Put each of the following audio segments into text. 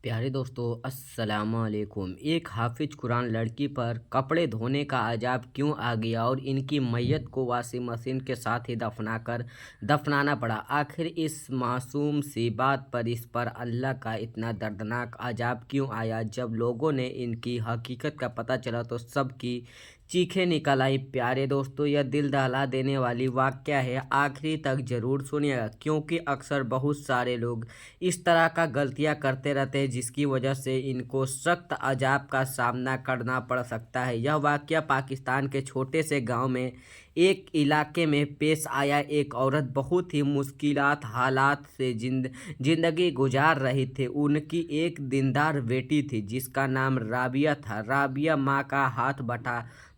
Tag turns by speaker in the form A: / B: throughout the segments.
A: प्यारे दोस्तों, अस्सलाम वालेकुम। एक हाफिज कुरान लड़की पर कपड़े धोने का अजाब क्यों आ गया और इनकी मैयत को वॉशिंग मशीन के साथ ही दफनाना पड़ा। आखिर इस मासूम सी बात पर इस पर अल्लाह का इतना दर्दनाक अजाब क्यों आया। जब लोगों ने इनकी हकीकत का पता चला तो सबकी चीखें निकल आई। प्यारे दोस्तों, यह दिल दहला देने वाली वाक़या है, आखिरी तक ज़रूर सुनिएगा, क्योंकि अक्सर बहुत सारे लोग इस तरह का गलतियां करते रहते हैं जिसकी वजह से इनको सख्त अजाब का सामना करना पड़ सकता है। यह वाकया पाकिस्तान के छोटे से गांव में एक इलाके में पेश आया। एक औरत बहुत ही मुश्किलात हालात से जिंदगी गुजार रही थी। उनकी एक दीनदार बेटी थी जिसका नाम राबिया था। राबिया माँ का हाथ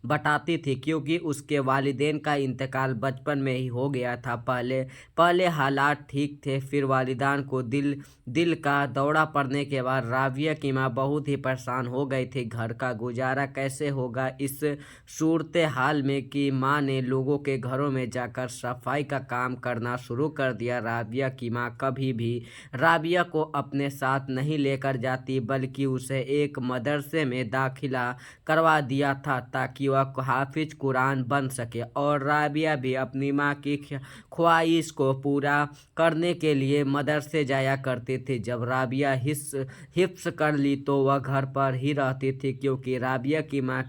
A: बटाती थी क्योंकि उसके वालिदैन का इंतकाल बचपन में ही हो गया था। पहले पहले हालात ठीक थे, फिर वालिदान को दिल का दौरा पड़ने के बाद राबिया की माँ बहुत ही परेशान हो गई थी। घर का गुजारा कैसे होगा, इस सूरत हाल में कि माँ ने लोगों के घरों में जाकर सफाई का काम करना शुरू कर दिया। राबिया की माँ कभी भी राबिया को अपने साथ नहीं लेकर जाती, बल्कि उसे एक मदरसे में दाखिला करवा दिया था ताकि वह हाफिज कुरान बन सके। और राबिया भी अपनी माँ की ख्वाहिश को पूरा करने के लिए मदरसे जाया करती थी। जब राबिया हिफ्स कर ली तो वह घर पर ही रहती थी, क्योंकि राबिया की माँ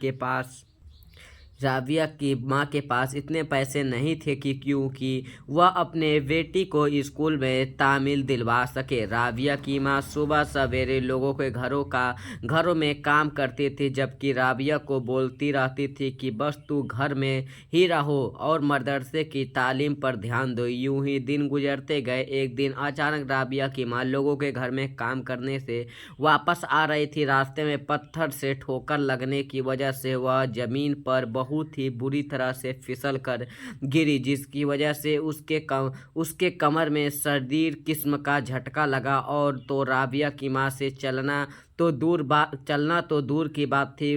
A: के पास इतने पैसे नहीं थे कि क्योंकि वह अपने बेटी को स्कूल में तामील दिलवा सके। राबिया की माँ सुबह सवेरे लोगों के घरों में काम करती थी, जबकि राबिया को बोलती रहती थी कि बस तू घर में ही रहो और मदरसे की तालीम पर ध्यान दो। यूं ही दिन गुजरते गए। एक दिन अचानक राबिया की माँ लोगों के घर में काम करने से वापस आ रही थी। रास्ते में पत्थर से ठोकर लगने की वजह से वह जमीन पर बहुत ही बुरी तरह से फिसल कर गिरी, जिसकी वजह से उसके कमर में शदीद किस्म का झटका लगा। और तो राबिया की माँ से चलना तो दूर की बात थी,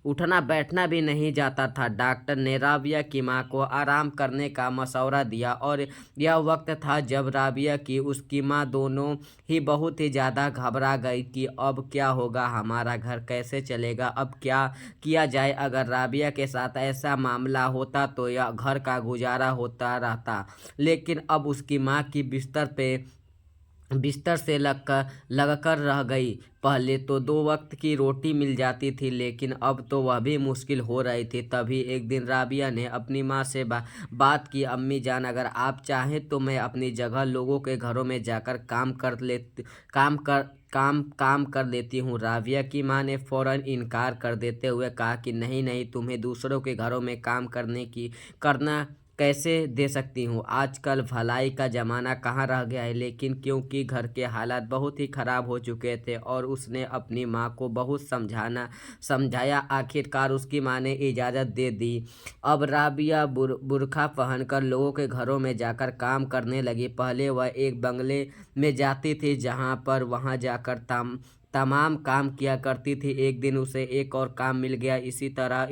A: उठना बैठना भी नहीं जाता था। डॉक्टर ने राबिया की माँ को आराम करने का मशवरा दिया और यह वक्त था जब राबिया की उसकी माँ दोनों ही बहुत ही ज़्यादा घबरा गई कि अब क्या होगा, हमारा घर कैसे चलेगा, अब क्या किया जाए। अगर राबिया के साथ ऐसा मामला होता तो यह घर का गुजारा होता रहता, लेकिन अब उसकी माँ की बिस्तर से लगकर रह गई। पहले तो 2 वक्त की रोटी मिल जाती थी, लेकिन अब तो वह भी मुश्किल हो रही थी। तभी एक दिन राबिया ने अपनी माँ से बात की, अम्मी जान, अगर आप चाहें तो मैं अपनी जगह लोगों के घरों में जाकर काम कर लेती हूँ। राबिया की माँ ने फौरन इनकार कर देते हुए कहा कि नहीं नहीं, तुम्हें दूसरों के घरों में काम करना कैसे दे सकती हूँ। आजकल भलाई का ज़माना कहाँ रह गया है। लेकिन क्योंकि घर के हालात बहुत ही ख़राब हो चुके थे और उसने अपनी माँ को बहुत समझाया, आखिरकार उसकी माँ ने इजाज़त दे दी। अब राबिया बुर्खा पहनकर लोगों के घरों में जाकर काम करने लगी। पहले वह एक बंगले में जाती थी जहाँ पर वहाँ जाकर तमाम काम किया करती थी। एक दिन उसे एक और काम मिल गया। इसी तरह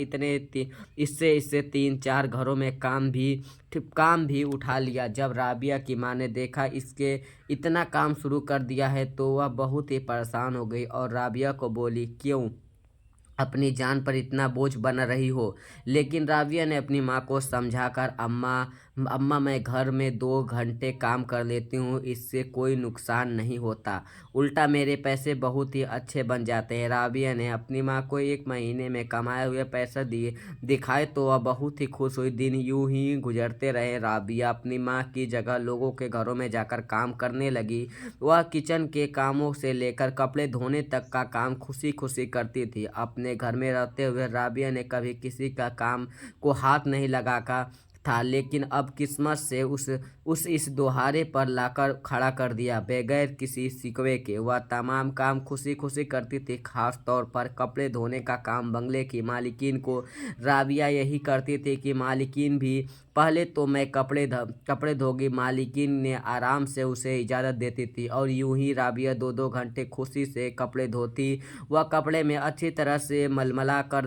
A: इससे 3-4 घरों में काम भी उठा लिया। जब राबिया की माँ ने देखा इसके इतना काम शुरू कर दिया है तो वह बहुत ही परेशान हो गई और राबिया को बोली, क्यों अपनी जान पर इतना बोझ बना रही हो। लेकिन राबिया ने अपनी माँ को समझाकर, अम्मा मैं घर में 2 घंटे काम कर लेती हूँ, इससे कोई नुकसान नहीं होता, उल्टा मेरे पैसे बहुत ही अच्छे बन जाते हैं। राबिया ने अपनी माँ को 1 महीने में कमाए हुए पैसे दिखाए तो वह बहुत ही खुश हुई। दिन यूं ही गुजरते रहे। राबिया अपनी माँ की जगह लोगों के घरों में जाकर काम करने लगी। वह किचन के कामों से लेकर कपड़े धोने तक का काम खुशी खुशी करती थी। अपने घर में रहते हुए राबिया ने कभी किसी का काम को हाथ नहीं लगाका था, लेकिन अब किस्मत से उस इस दोहारे पर लाकर खड़ा कर दिया। बगैर किसी शिकवे के वह तमाम काम खुशी खुशी करती थी, खास तौर पर कपड़े धोने का काम। बंगले की मालिकिन को राबिया यही करती थी कि मालिकिन भी, पहले तो मैं कपड़े धोगी, मालिकिन ने आराम से उसे इजाज़त देती थी और यूं ही राबिया 2-2 घंटे खुशी से कपड़े धोती। वह कपड़े में अच्छी तरह से मलमला कर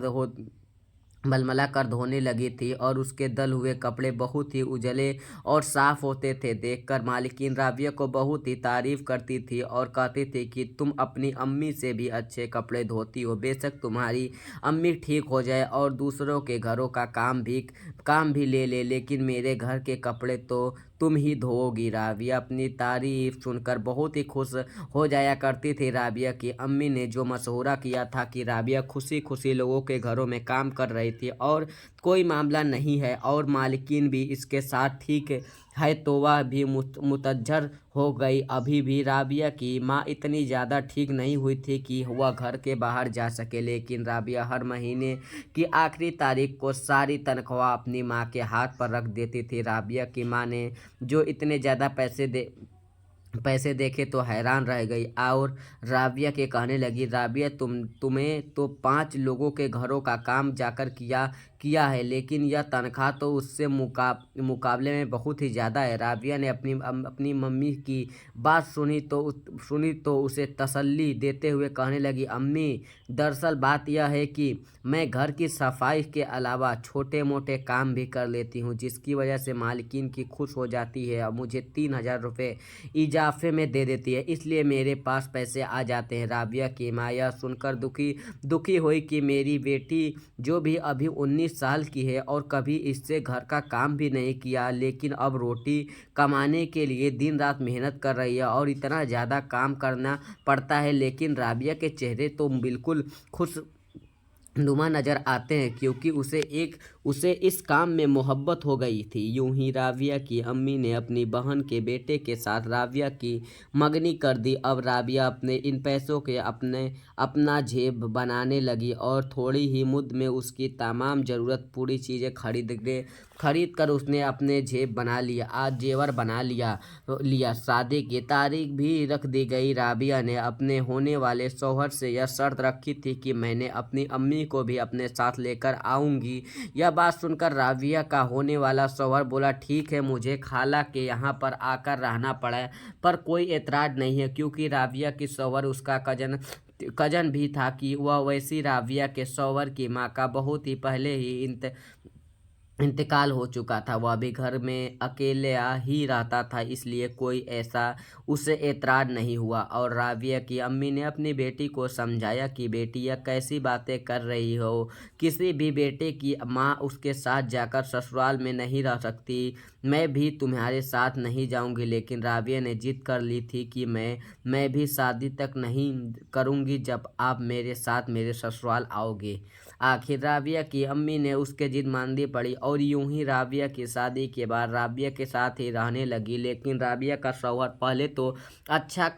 A: मलमला कर धोने लगी थी और उसके दल हुए कपड़े बहुत ही उजले और साफ होते थे। देखकर मालकिन राबिया को बहुत ही तारीफ करती थी और कहती थी कि तुम अपनी अम्मी से भी अच्छे कपड़े धोती हो। बेशक तुम्हारी अम्मी ठीक हो जाए और दूसरों के घरों का काम भी ले ले, लेकिन मेरे घर के कपड़े तो तुम ही धोओगी। राबिया अपनी तारीफ सुनकर बहुत ही खुश हो जाया करती थी। राबिया की अम्मी ने जो मशवरा किया था कि राबिया खुशी खुशी लोगों के घरों में काम कर रही थी और कोई मामला नहीं है और मालकिन भी इसके साथ ठीक है, तो वह भी मुतज्जर हो गई। अभी भी राबिया की माँ इतनी ज़्यादा ठीक नहीं हुई थी कि वह घर के बाहर जा सके, लेकिन राबिया हर महीने की आखिरी तारीख को सारी तनख्वाह अपनी माँ के हाथ पर रख देती थी। राबिया की माँ ने जो इतने ज़्यादा पैसे देखे तो हैरान रह गई और राबिया के कहने लगी, राबिया तुम्हें तो 5 लोगों के घरों का काम जाकर किया है, लेकिन यह तनख्वाह तो उससे मुकाबले में बहुत ही ज़्यादा है। राबिया ने अपनी मम्मी की बात सुनी तो उसे तसल्ली देते हुए कहने लगी, अम्मी दरअसल बात यह है कि मैं घर की सफाई के अलावा छोटे मोटे काम भी कर लेती हूँ, जिसकी वजह से मालकिन की खुश हो जाती है और मुझे 3,000 रुपये इजाफे में दे देती है, इसलिए मेरे पास पैसे आ जाते हैं। राबिया की माँ यह सुनकर दुखी हुई कि मेरी बेटी जो भी अभी 19 साल की है और कभी इससे घर का काम भी नहीं किया, लेकिन अब रोटी कमाने के लिए दिन रात मेहनत कर रही है और इतना ज़्यादा काम करना पड़ता है, लेकिन राबिया के चेहरे तो बिल्कुल खुश नुमा नज़र आते हैं, क्योंकि उसे इस काम में मोहब्बत हो गई थी। यूं ही राबिया की अम्मी ने अपनी बहन के बेटे के साथ राबिया की मंगनी कर दी। अब राबिया अपने इन पैसों के अपना जेब बनाने लगी और थोड़ी ही मुद्द में उसकी तमाम ज़रूरत पूरी चीज़ें खरीद कर उसने अपने जेब बना लिया। आज जेवर बना लिया। शादी की तारीख भी रख दी गई। राबिया ने अपने होने वाले शौहर से यह शर्त रखी थी कि मैंने अपनी अम्मी को भी अपने साथ लेकर आऊँगी। यह बात सुनकर राबिया का होने वाला शौहर बोला, ठीक है, मुझे खाला के यहाँ पर आकर रहना पड़ा, पर कोई एतराज़ नहीं है, क्योंकि राबिया की शौहर उसका कजन भी था कि वह वैसी राबिया के शौहर की माँ का बहुत ही पहले ही इंतकाल हो चुका था। वह भी घर में अकेला ही रहता था, इसलिए कोई ऐसा उसे एतराज़ नहीं हुआ। और राबिया की अम्मी ने अपनी बेटी को समझाया कि बेटी यह कैसी बातें कर रही हो, किसी भी बेटे की माँ उसके साथ जाकर ससुराल में नहीं रह सकती, मैं भी तुम्हारे साथ नहीं जाऊंगी। लेकिन राबिया ने जिद कर ली थी कि मैं भी शादी तक नहीं करूंगी जब आप मेरे साथ मेरे ससुराल आओगे। आखिर राबिया की अम्मी ने उसके जिद माननी पड़ी और यूं ही राबिया की शादी के बाद राबिया के साथ ही रहने लगी। लेकिन राबिया का शौहर पहले तो अच्छा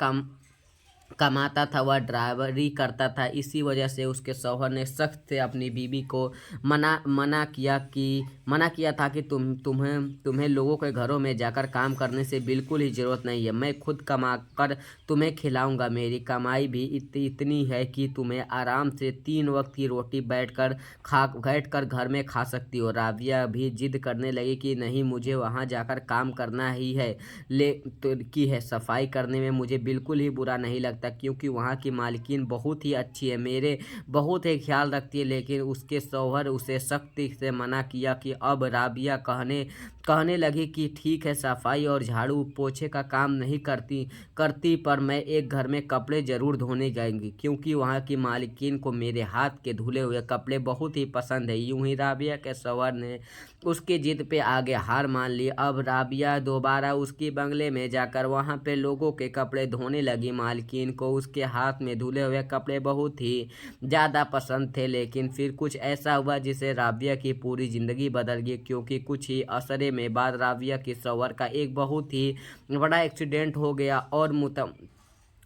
A: कमाता था, वह ड्राइवरी करता था, इसी वजह से उसके शौहर ने सख्त से अपनी बीवी को मना किया था कि तुम्हें लोगों के घरों में जाकर काम करने से बिल्कुल ही ज़रूरत नहीं है, मैं खुद कमा कर तुम्हें खिलाऊंगा। मेरी कमाई भी इतनी है कि तुम्हें आराम से 3 वक्त की रोटी बैठकर घर में खा सकती हो। राबिया भी जिद करने लगी कि नहीं, मुझे वहाँ जाकर काम करना ही है, सफाई करने में मुझे बिल्कुल ही बुरा नहीं लगता, क्योंकि वहाँ की मालकिन बहुत ही अच्छी है, मेरे बहुत ही ख्याल रखती है। लेकिन उसके शौहर उसे सख्ती से मना किया कि अब राबिया कहने लगी कि ठीक है, सफाई और झाड़ू पोछे का काम नहीं करती, पर मैं एक घर में कपड़े ज़रूर धोने जाएंगी, क्योंकि वहाँ की मालकिन को मेरे हाथ के धुले हुए कपड़े बहुत ही पसंद है। यूं ही राबिया के शौहर ने उसकी जिद पे आगे हार मान ली। अब राबिया दोबारा उसकी बंगले में जाकर वहाँ पे लोगों के कपड़े धोने लगी। मालकिन को उसके हाथ में धुले हुए कपड़े बहुत ही ज़्यादा पसंद थे, लेकिन फिर कुछ ऐसा हुआ जिससे राबिया की पूरी ज़िंदगी बदल गई, क्योंकि कुछ ही अरसे में बाद राबिया के शौहर का एक बहुत ही बड़ा एक्सीडेंट हो गया और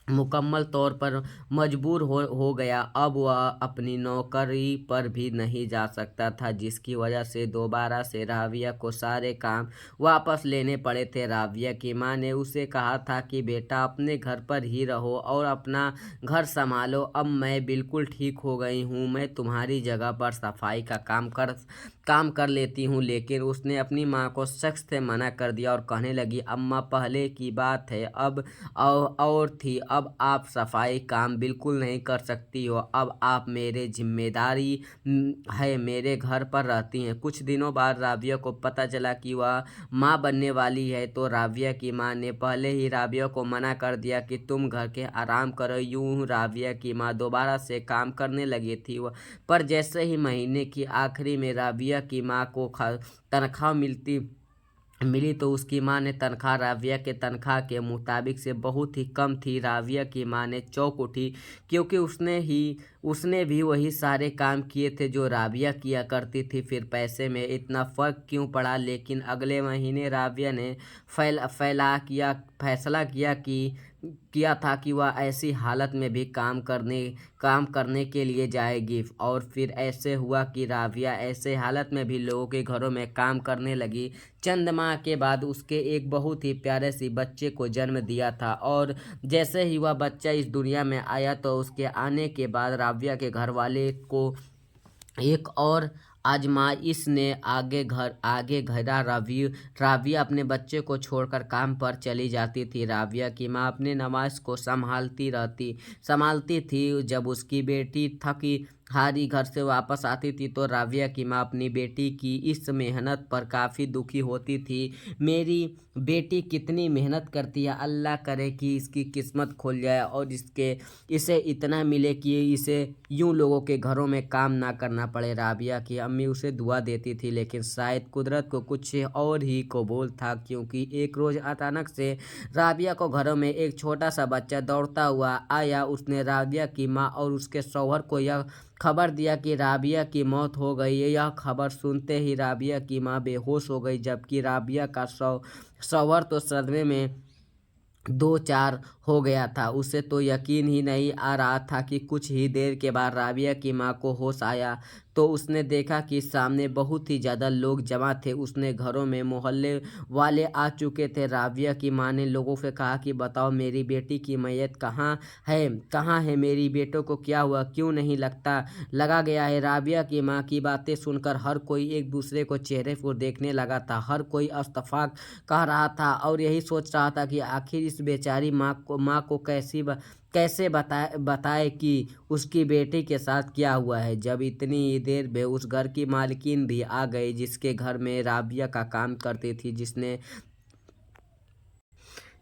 A: मुकम्मल तौर पर मजबूर हो गया। अब वह अपनी नौकरी पर भी नहीं जा सकता था, जिसकी वजह से दोबारा से राबिया को सारे काम वापस लेने पड़े थे। राबिया की माँ ने उसे कहा था कि बेटा अपने घर पर ही रहो और अपना घर संभालो, अब मैं बिल्कुल ठीक हो गई हूँ, मैं तुम्हारी जगह पर सफाई का काम कर लेती हूँ, लेकिन उसने अपनी माँ को सख्त से मना कर दिया और कहने लगी, अम्मा पहले की बात है, अब और थी, अब आप सफाई काम बिल्कुल नहीं कर सकती हो, अब आप मेरे जिम्मेदारी है, मेरे घर पर रहती हैं। कुछ दिनों बाद राबिया को पता चला कि वह माँ बनने वाली है, तो राबिया की माँ ने पहले ही राबिया को मना कर दिया कि तुम घर के आराम करो। यूं राबिया की माँ दोबारा से काम करने लगी थी, पर जैसे ही महीने की आखिरी में राबिया की माँ को तनख्वाह मिली तो उसकी माँ ने तनख्वाह राबिया के तनख्वाह के मुताबिक से बहुत ही कम थी। राबिया की माँ ने चौंक उठी, क्योंकि उसने भी वही सारे काम किए थे जो राबिया किया करती थी, फिर पैसे में इतना फ़र्क क्यों पड़ा। लेकिन अगले महीने राबिया ने फैसला किया था कि वह ऐसी हालत में भी काम करने के लिए जाएगी। और फिर ऐसे हुआ कि राबिया ऐसे हालत में भी लोगों के घरों में काम करने लगी। चंद माह के बाद उसके एक बहुत ही प्यारे सी बच्चे को जन्म दिया था, और जैसे ही वह बच्चा इस दुनिया में आया तो उसके आने के बाद राबिया के घर वाले को एक और आजमाइश ने आगे घेरा। राबिया अपने बच्चे को छोड़कर काम पर चली जाती थी। राबिया की माँ अपने नवाज को संभालती थी। जब उसकी बेटी थकी हारी घर से वापस आती थी तो राबिया की माँ अपनी बेटी की इस मेहनत पर काफ़ी दुखी होती थी। मेरी बेटी कितनी मेहनत करती है, अल्लाह करे कि इसकी किस्मत खुल जाए और इसे इतना मिले कि इसे यूं लोगों के घरों में काम ना करना पड़े। राबिया की अम्मी उसे दुआ देती थी, लेकिन शायद कुदरत को कुछ और ही कबूल था, क्योंकि एक रोज़ अचानक से राबिया को घरों में एक छोटा सा बच्चा दौड़ता हुआ आया। उसने राबिया की माँ और उसके शौहर को यह खबर दिया कि राबिया की मौत हो गई है। यह खबर सुनते ही राबिया की माँ बेहोश हो गई, जबकि राबिया का शौहर तो सदमे में दो चार हो गया था। उसे तो यकीन ही नहीं आ रहा था कि कुछ ही देर के बाद राबिया की माँ को होश आया तो उसने देखा कि सामने बहुत ही ज़्यादा लोग जमा थे। उसने घरों में मोहल्ले वाले आ चुके थे। राबिया की माँ ने लोगों से कहा कि बताओ, मेरी बेटी की मैयत कहाँ है, मेरी बेटों को क्या हुआ, क्यों नहीं लगा गया है। राबिया की माँ की बातें सुनकर हर कोई एक दूसरे को चेहरे पर देखने लगा था। हर कोई इस्तफाक कह रहा था और यही सोच रहा था कि आखिर इस बेचारी माँ को कैसे बताए कि उसकी बेटी के साथ क्या हुआ है। जब इतनी ही देर में उस घर की मालकिन भी आ गई जिसके घर में राबिया का काम करती थी,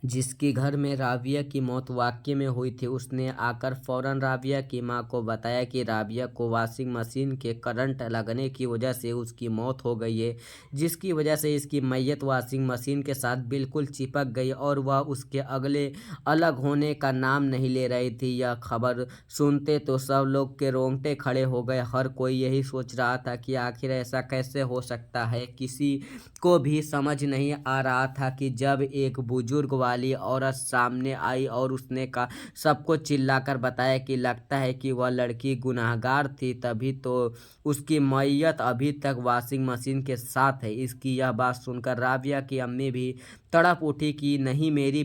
A: जिसकी घर में राबिया की मौत वाकई में हुई थी। उसने आकर फौरन राबिया की माँ को बताया कि राबिया को वॉशिंग मशीन के करंट लगने की वजह से उसकी मौत हो गई है, जिसकी वजह से इसकी मैयत वॉशिंग मशीन के साथ बिल्कुल चिपक गई और वह उसके अगले अलग होने का नाम नहीं ले रही थी। यह खबर सुनते तो सब लोग के रोंगटे खड़े हो गए। हर कोई यही सोच रहा था कि आखिर ऐसा कैसे हो सकता है। किसी को भी समझ नहीं आ रहा था कि जब एक बुजुर्ग वाली औरत सामने आई और उसने सबको चिल्लाकर बताया कि लगता है कि वह लड़की गुनहगार थी, तभी तो उसकी मैयत अभी तक वॉशिंग मशीन के साथ है। इसकी यह बात सुनकर राबिया की अम्मी भी तड़प उठी कि नहीं, मेरी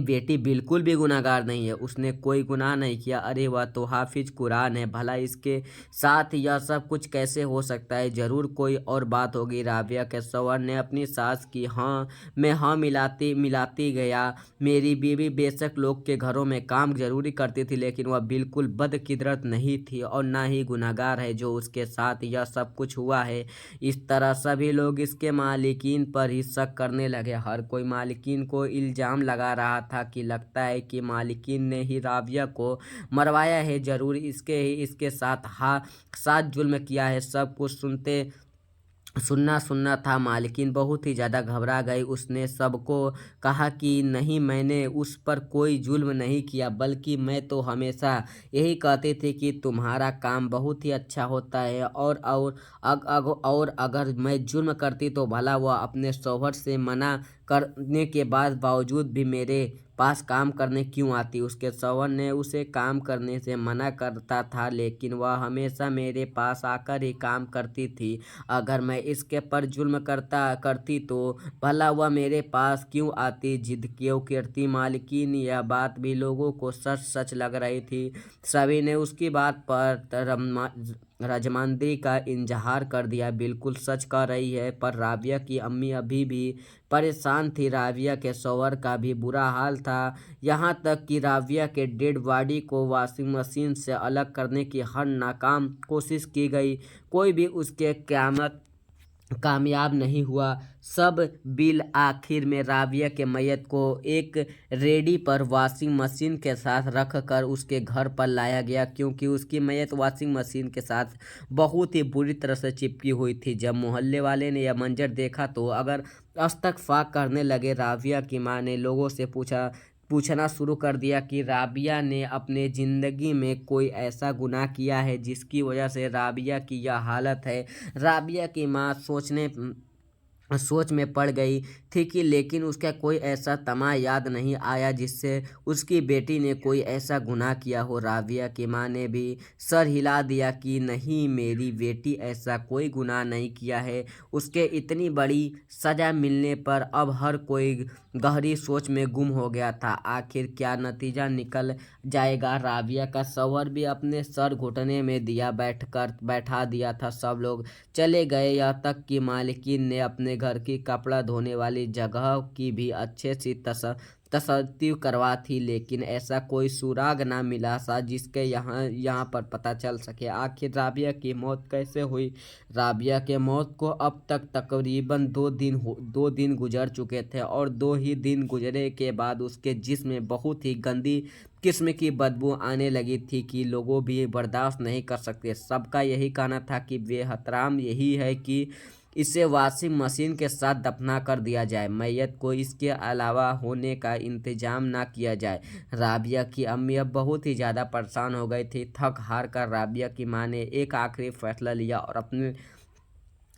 A: बेटी बिल्कुल भी गुनहगार नहीं है, उसने कोई गुनाह नहीं किया। अरे वह तो हाफिज कुरान है, भला इसके साथ यह सब कुछ कैसे हो सकता है, ज़रूर कोई और बात होगी। राबिया के शौहर ने अपनी सास की हाँ मिलाती गया। मेरी बीवी बेशक लोग के घरों में काम जरूरी करती थी, लेकिन वह बिल्कुल बदकिदरत नहीं थी और ना ही गुनहगार है जो उसके साथ यह सब कुछ हुआ है। इस तरह सभी लोग इसके मालिकीन पर ही शक करने लगे। हर कोई मालिकीन को इल्ज़ाम लगा रहा था कि लगता है कि मालिकीन ने ही राबिया को मरवाया है, जरूर इसके साथ जुल्म किया है। सब कुछ सुनना था। मालकिन बहुत ही ज़्यादा घबरा गई। उसने सबको कहा कि नहीं, मैंने उस पर कोई जुल्म नहीं किया, बल्कि मैं तो हमेशा यही कहती थी कि तुम्हारा काम बहुत ही अच्छा होता है, और अगर मैं जुल्म करती तो भला वह अपने शौहर से मना करने के बावजूद भी मेरे पास काम करने क्यों आती। उसके शौहर ने उसे काम करने से मना करता था, लेकिन वह हमेशा मेरे पास आकर ही काम करती थी। अगर मैं इसके पर जुल्म करती तो भला वह मेरे पास क्यों आती, जिद क्यों करती। मालकिन यह बात भी लोगों को सच सच लग रही थी। सभी ने उसकी बात पर रजमांदरी का इजहार कर दिया। बिल्कुल सच कह रही है। पर राबिया की अम्मी अभी भी परेशान थी। राबिया के शौहर का भी बुरा हाल था। यहाँ तक कि राबिया के डेड बॉडी को वॉशिंग मशीन से अलग करने की हर नाकाम कोशिश की गई, कोई भी उसके क़यामत कामयाब नहीं हुआ। सब बिल आखिर में राबिया के मैयत को एक रेडी पर वॉशिंग मशीन के साथ रख कर उसके घर पर लाया गया, क्योंकि उसकी मैयत वॉशिंग मशीन के साथ बहुत ही बुरी तरह से चिपकी हुई थी। जब मोहल्ले वाले ने यह मंजर देखा तो अगर इस्तग़फ़ार करने लगे। राबिया की मां ने लोगों से पूछना शुरू कर दिया कि राबिया ने अपने ज़िंदगी में कोई ऐसा गुनाह किया है जिसकी वजह से राबिया की यह हालत है। राबिया की मां सोच में पड़ गई थी कि लेकिन उसका कोई ऐसा तमा याद नहीं आया जिससे उसकी बेटी ने कोई ऐसा गुनाह किया हो। राबिया की मां ने भी सर हिला दिया कि नहीं, मेरी बेटी ऐसा कोई गुनाह नहीं किया है। उसके इतनी बड़ी सज़ा मिलने पर अब हर कोई गहरी सोच में गुम हो गया था। आखिर क्या नतीजा निकल जाएगा। राबिया का शौहर भी अपने सर घुटने में बैठा दिया था। सब लोग चले गए, यहाँ तक कि मालकिन ने अपने घर की कपड़ा धोने वाली जगह की भी अच्छे से तसत्ती करवा थी, लेकिन ऐसा कोई सुराग ना मिला सा जिसके यहाँ पर पता चल सके आखिर राबिया की मौत कैसे हुई। राबिया के मौत को अब तक तकरीबन 2 दिन गुजर चुके थे और 2 ही दिन गुजरे के बाद उसके जिस्म में बहुत ही गंदी किस्म की बदबू आने लगी थी कि लोगों भी बर्दाश्त नहीं कर सकते। सबका यही कहना था कि बेहतराम यही है कि इसे वॉशिंग मशीन के साथ दफना कर दिया जाए, मैयत को इसके अलावा होने का इंतजाम ना किया जाए। राबिया की अम्मी अब बहुत ही ज़्यादा परेशान हो गई थी। थक हार कर राबिया की मां ने एक आखिरी फैसला लिया और अपने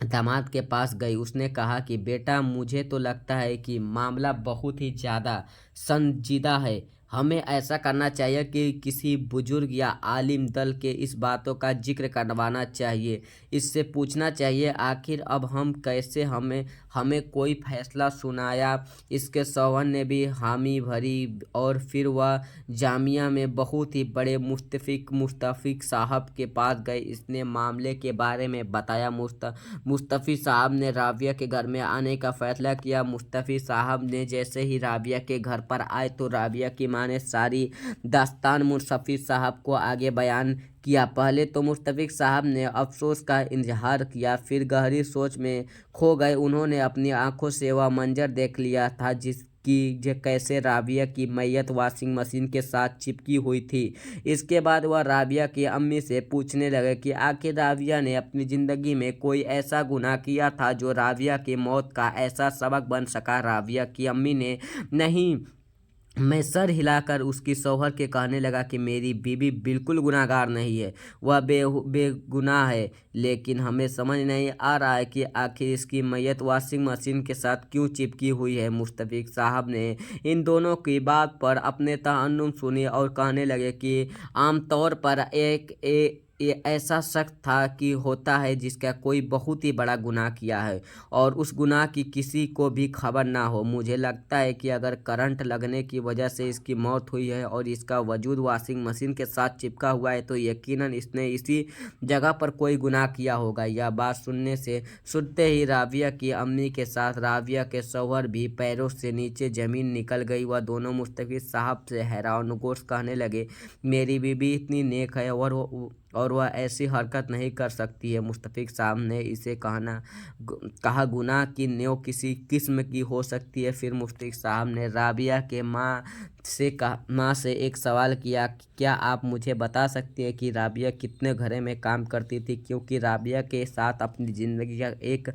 A: दामाद के पास गई। उसने कहा कि बेटा, मुझे तो लगता है कि मामला बहुत ही ज़्यादा संजीदा है। हमें ऐसा करना चाहिए कि किसी बुजुर्ग या आलिम दल के इस बातों का जिक्र करवाना चाहिए, इससे पूछना चाहिए आखिर अब हम कैसे हमें कोई फैसला सुनाया। इसके शौहर ने भी हामी भरी और फिर वह जामिया में बहुत ही बड़े मुस्तफ़ी साहब के पास गए। इसने मामले के बारे में बताया। मुस्तफ़ी साहब ने राबिया के घर में आने का फ़ैसला किया। मुस्तफ़ी साहब ने जैसे ही राबिया के घर पर आए तो राबिया की मां ने सारी दास्तान मुस्तफ़ी साहब को आगे बयान किया। पहले तो मुस्तफ़ी साहब ने अफसोस का इजहार किया, फिर गहरी सोच में खो गए। उन्होंने अपनी आंखों से वह मंजर देख लिया था कैसे राबिया की मैयत वॉशिंग मशीन के साथ चिपकी हुई थी। इसके बाद वह राबिया की अम्मी से पूछने लगे कि आखिर राबिया ने अपनी ज़िंदगी में कोई ऐसा गुनाह किया था जो राबिया की मौत का ऐसा सबब बन सका। राबिया की अम्मी ने नहीं मैं सर हिलाकर उसकी शौहर के कहने लगा कि मेरी बीवी बिल्कुल गुनाहगार नहीं है, वह बेगुनाह है, लेकिन हमें समझ नहीं आ रहा है कि आखिर इसकी मैयत वॉशिंग मशीन के साथ क्यों चिपकी हुई है। मुस्तफ़ी साहब ने इन दोनों की बात पर अपने तहन्नुम सुनी और कहने लगे कि आमतौर पर ये ऐसा शख्स था कि होता है जिसका कोई बहुत ही बड़ा गुनाह किया है और उस गुनाह की किसी को भी खबर ना हो। मुझे लगता है कि अगर करंट लगने की वजह से इसकी मौत हुई है और इसका वजूद वॉशिंग मशीन के साथ चिपका हुआ है तो यकीनन इसने इसी जगह पर कोई गुनाह किया होगा। यह बात सुनते ही राबिया की अम्मी के साथ राबिया के शौहर भी पैरों से नीचे ज़मीन निकल गई। वह दोनों मुस्तफ़ी साहब से हैरानगोश कहने लगे, मेरी बीवी इतनी नेक है और वह ऐसी हरकत नहीं कर सकती है। मुस्तफ़ी साहब ने इसे कहा गुनाह की न्यों किसी किस्म की हो सकती है। फिर मुस्तफ़ी साहब ने राबिया के माँ से एक सवाल किया, क्या आप मुझे बता सकती हैं कि राबिया कितने घरे में काम करती थी, क्योंकि राबिया के साथ अपनी ज़िंदगी का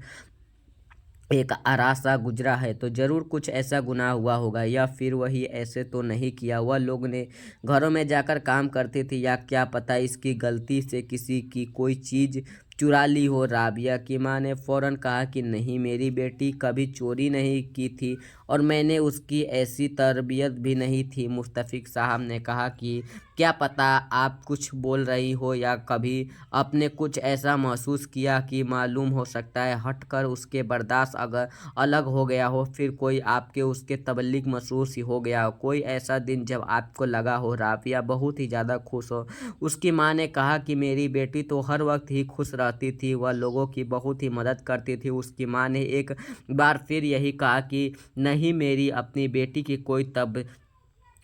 A: एक अरासा गुजरा है तो ज़रूर कुछ ऐसा गुनाह हुआ होगा, या फिर वही ऐसे तो नहीं किया। वह लोग ने घरों में जाकर काम करती थी, या क्या पता इसकी गलती से किसी की कोई चीज़ चुरा ली हो। राबिया की मां ने फ़ौरन कहा कि नहीं, मेरी बेटी कभी चोरी नहीं की थी और मैंने उसकी ऐसी तरबियत भी नहीं थी। मुस्तफ़िक साहब ने कहा कि क्या पता आप कुछ बोल रही हो या कभी आपने कुछ ऐसा महसूस किया कि मालूम हो सकता है हटकर उसके बर्दाश्त अगर अलग हो गया हो, फिर कोई आपके उसके तबल्लिग मसरूर सी हो गया हो, कोई ऐसा दिन जब आपको लगा हो। राबिया बहुत ही ज़्यादा खुश हो। उसकी माँ ने कहा कि मेरी बेटी तो हर वक्त ही खुश रहती थी, वह लोगों की बहुत ही मदद करती थी। उसकी माँ ने एक बार फिर यही कहा कि नहीं, मेरी अपनी बेटी की कोई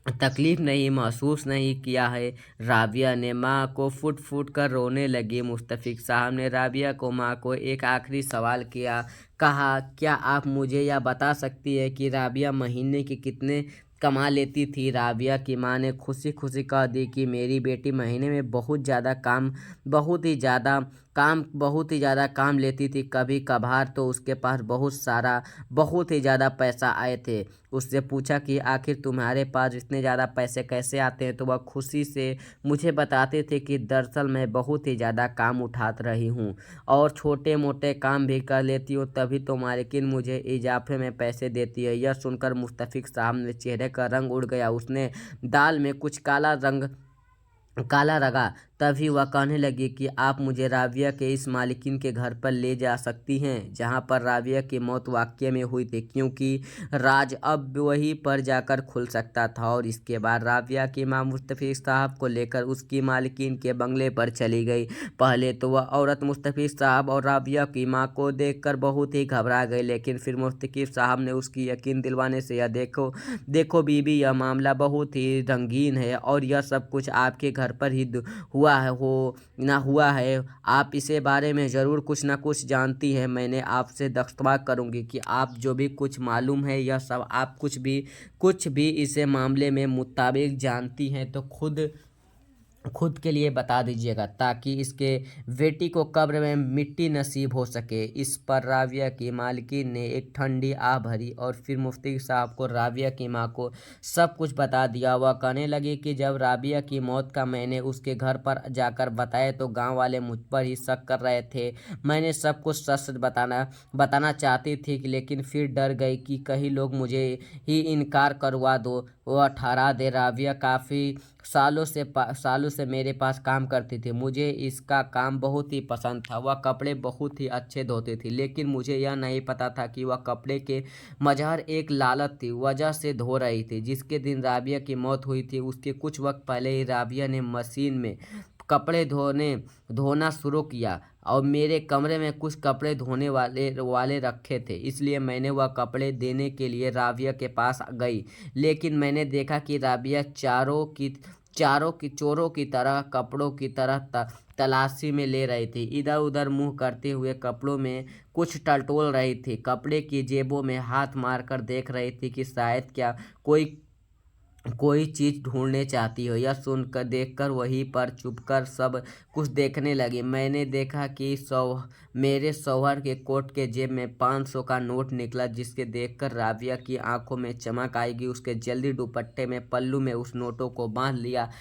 A: तकलीफ़ नहीं महसूस नहीं किया है। राबिया ने माँ को फुट फुट कर रोने लगी। मुस्तफ़िक साहब ने राबिया को माँ को एक आखिरी सवाल किया। कहा, क्या आप मुझे यह बता सकती है कि राबिया महीने के कितने कमा लेती थी? राबिया की माँ ने खुशी खुशी कह दी कि मेरी बेटी महीने में बहुत ही ज़्यादा काम लेती थी। कभी कभार तो उसके पास बहुत ही ज़्यादा पैसा आए थे। उससे पूछा कि आखिर तुम्हारे पास इतने ज़्यादा पैसे कैसे आते हैं? तो वह खुशी से मुझे बताते थे कि दरअसल मैं बहुत ही ज़्यादा काम उठा रही हूँ और छोटे मोटे काम भी कर लेती हूँ, तभी तो मालकिन मुझे इजाफे में पैसे देती है। यह सुनकर मुस्तफ़िक साहब ने चेहरे का रंग उड़ गया। उसने दाल में कुछ काला रगा। तभी वह कहने लगी कि आप मुझे राबिया के इस मालिकिन के घर पर ले जा सकती हैं जहां पर राबिया की मौत वाक़ई में हुई थी, क्योंकि राज अब वहीं पर जाकर खुल सकता था। और इसके बाद राबिया की मां मुस्तफ़िक साहब को लेकर उसकी मालिकिन के बंगले पर चली गई। पहले तो वह औरत मुस्तफ़िक साहब और राबिया की मां को देखकर बहुत ही घबरा गई, लेकिन फिर मुस्तफ़िक साहब ने उसकी यकीन दिलवाने से यह देखो बीबी, यह मामला बहुत ही रंगीन है और यह सब कुछ आपके घर पर ही हुआ है। आप इसे बारे में ज़रूर कुछ ना कुछ जानती हैं। मैंने आपसे दस्तखत करूँगी कि आप जो भी कुछ मालूम है यह सब आप कुछ भी इसे मामले में मुताबिक जानती हैं तो खुद के लिए बता दीजिएगा, ताकि इसके बेटी को कब्र में मिट्टी नसीब हो सके। इस पर राबिया की मालकिन ने एक ठंडी आह भरी और फिर मुफ्ती साहब को राबिया की माँ को सब कुछ बता दिया। वह कहने लगी कि जब राबिया की मौत का मैंने उसके घर पर जाकर बताया तो गांव वाले मुझ पर ही शक कर रहे थे। मैंने सब कुछ सच सच बताना चाहती थी, लेकिन फिर डर गई कि कहीं लोग मुझे ही इनकार करवा दो, वह ठहरा दे। राबिया काफ़ी सालों से मेरे पास काम करती थी। मुझे इसका काम बहुत ही पसंद था। वह कपड़े बहुत ही अच्छे धोती थी, लेकिन मुझे यह नहीं पता था कि वह कपड़े के मजहर एक लालच थी वजह से धो रही थी। जिसके दिन राबिया की मौत हुई थी उसके कुछ वक्त पहले ही राबिया ने मशीन में कपड़े धोना शुरू किया और मेरे कमरे में कुछ कपड़े धोने वाले रखे थे, इसलिए मैंने वह कपड़े देने के लिए राबिया के पास गई। लेकिन मैंने देखा कि राबिया चोरों की तरह कपड़ों की तलाशी में ले रही थी। इधर उधर मुंह करते हुए कपड़ों में कुछ टटोल रही थी। कपड़े की जेबों में हाथ मारकर देख रही थी कि शायद क्या कोई चीज़ ढूंढने चाहती हो। यह सुनकर देखकर वहीं पर चुपकर सब कुछ देखने लगी। मैंने देखा कि मेरे शौहर के कोट के जेब में 500 का नोट निकला, जिसके देखकर राबिया की आंखों में चमक आएगी। उसके जल्दी दुपट्टे में पल्लू में उस नोटों को बांध लिया।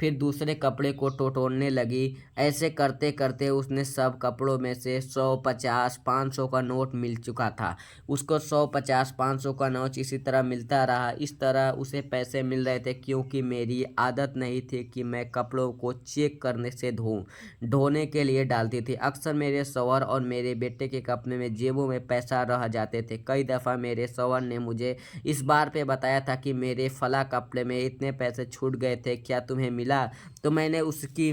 A: फिर दूसरे कपड़े को टटोलने लगी। ऐसे करते करते उसने सब कपड़ों में से 100, 50, 500 का नोट मिल चुका था। उसको 100, 50, 500 का नोट इसी तरह मिलता रहा। इस तरह उसे पैसे मिल रहे थे, क्योंकि मेरी आदत नहीं थी कि मैं कपड़ों को चेक करने से धोने के लिए डालती थी। अक्सर मेरे शौहर और मेरे बेटे के कपड़े में जेबों में पैसा रह जाते थे। कई दफ़ा मेरे शौहर ने मुझे इस बार पे बताया था कि मेरे फला कपड़े में इतने पैसे छूट गए थे, क्या तुम्हें मिला? तो मैंने उसकी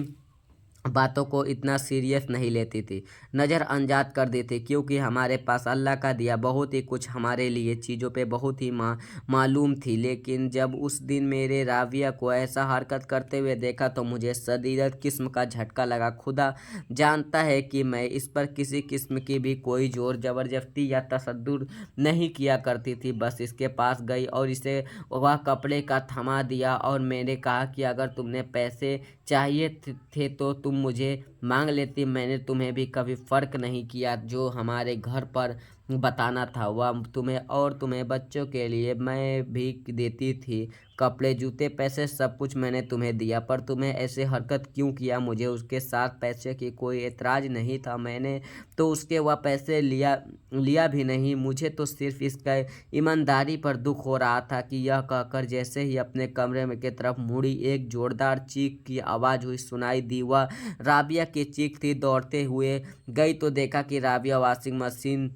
A: बातों को इतना सीरियस नहीं लेती थी, नज़रअंदाज कर दी थी, क्योंकि हमारे पास अल्लाह का दिया बहुत ही कुछ हमारे लिए चीज़ों पे बहुत ही मालूम थी। लेकिन जब उस दिन मेरे राबिया को ऐसा हरकत करते हुए देखा तो मुझे शदीद किस्म का झटका लगा। खुदा जानता है कि मैं इस पर किसी किस्म की भी कोई ज़ोर ज़बरदस्ती या तशद्दुद नहीं किया करती थी। बस इसके पास गई और इसे वह कपड़े का थमा दिया और मैंने कहा कि अगर तुमने पैसे चाहिए थे तो तुम मुझे मांग लेती, मैंने तुम्हें भी कभी फ़र्क नहीं किया। जो हमारे घर पर बताना था, वह तुम्हें और तुम्हें बच्चों के लिए मैं भी देती थी, कपड़े जूते पैसे सब कुछ मैंने तुम्हें दिया, पर तुम्हें ऐसे हरकत क्यों किया? मुझे उसके साथ पैसे की कोई एतराज़ नहीं था, मैंने तो उसके वह पैसे लिया लिया भी नहीं। मुझे तो सिर्फ इसका ईमानदारी पर दुख हो रहा था कि यह कहकर जैसे ही अपने कमरे में की तरफ मुड़ी, एक जोरदार चीख की आवाज़ हुई सुनाई दी। वह राबिया की चीख थी। दौड़ते हुए गई तो देखा कि राबिया वॉशिंग मशीन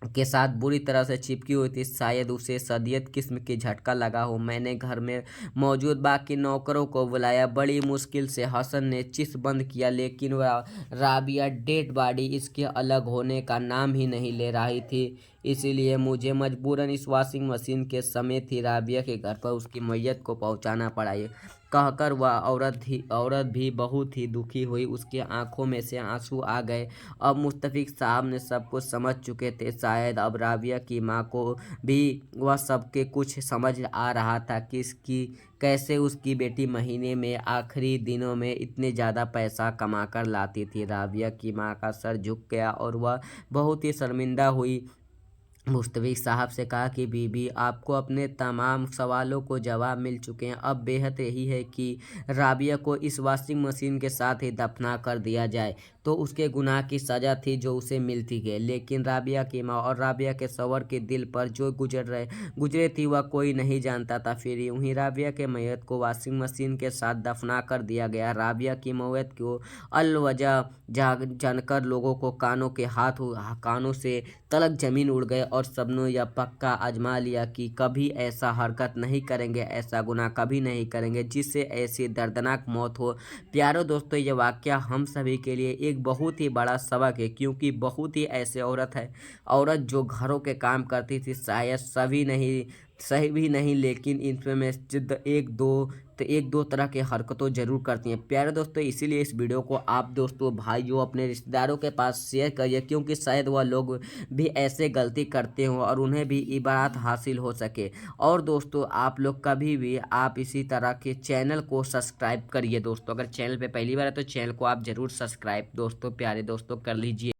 A: के साथ बुरी तरह से चिपकी हुई थी, शायद उसे शदीद किस्म की झटका लगा हो। मैंने घर में मौजूद बाकी नौकरों को बुलाया। बड़ी मुश्किल से हसन ने चिस बंद किया, लेकिन वह राबिया डेड बॉडी इसके अलग होने का नाम ही नहीं ले रही थी। इसीलिए मुझे मजबूरन इस वॉशिंग मशीन के समेत ही राबिया के घर पर उसकी मैयत को पहुंचाना पड़ा। ये कहकर वह औरत भी बहुत ही दुखी हुई। उसकी आंखों में से आंसू आ गए। अब मुस्तफ़िक साहब ने सब कुछ समझ चुके थे। शायद अब राबिया की माँ को भी वह सबके कुछ समझ आ रहा था कि इसकी कैसे उसकी बेटी महीने में आखिरी दिनों में इतने ज़्यादा पैसा कमा कर लाती थी। राबिया की माँ का सर झुक गया और वह बहुत ही शर्मिंदा हुई। मुस्तफ़िक साहब से कहा कि बीबी, आपको अपने तमाम सवालों को जवाब मिल चुके हैं। अब बेहद यही है कि राबिया को इस वॉशिंग मशीन के साथ ही दफना कर दिया जाए, तो उसके गुनाह की सज़ा थी जो उसे मिलती है। लेकिन राबिया की माँ और राबिया के सवर के दिल पर जो गुजरे थी वह कोई नहीं जानता था। फिर यूं ही राबिया के मैयत को वॉशिंग मशीन के साथ दफना कर दिया गया। राबिया की मौत को अलवजह जानकर लोगों को कानों से तलक ज़मीन उड़ गए और सबने यह पक्का आजमा लिया कि कभी ऐसा हरकत नहीं करेंगे, ऐसा गुनाह कभी नहीं करेंगे जिससे ऐसी दर्दनाक मौत हो। प्यारे दोस्तों, ये वाक़या हम सभी के लिए एक बहुत ही बड़ा सबक है, क्योंकि बहुत ही ऐसे औरत जो घरों के काम करती थी, शायद सही भी नहीं, लेकिन इनमें जिद एक दो तरह के हरकतों ज़रूर करती हैं। प्यारे दोस्तों, इसीलिए इस वीडियो को आप दोस्तों भाइयों अपने रिश्तेदारों के पास शेयर करिए, क्योंकि शायद वह लोग भी ऐसे गलती करते हों और उन्हें भी इबारत हासिल हो सके। और दोस्तों, आप लोग कभी भी आप इसी तरह के चैनल को सब्सक्राइब करिए। दोस्तों, अगर चैनल पे पहली बार है तो चैनल को आप ज़रूर सब्सक्राइब दोस्तों प्यारे दोस्तों कर लीजिए।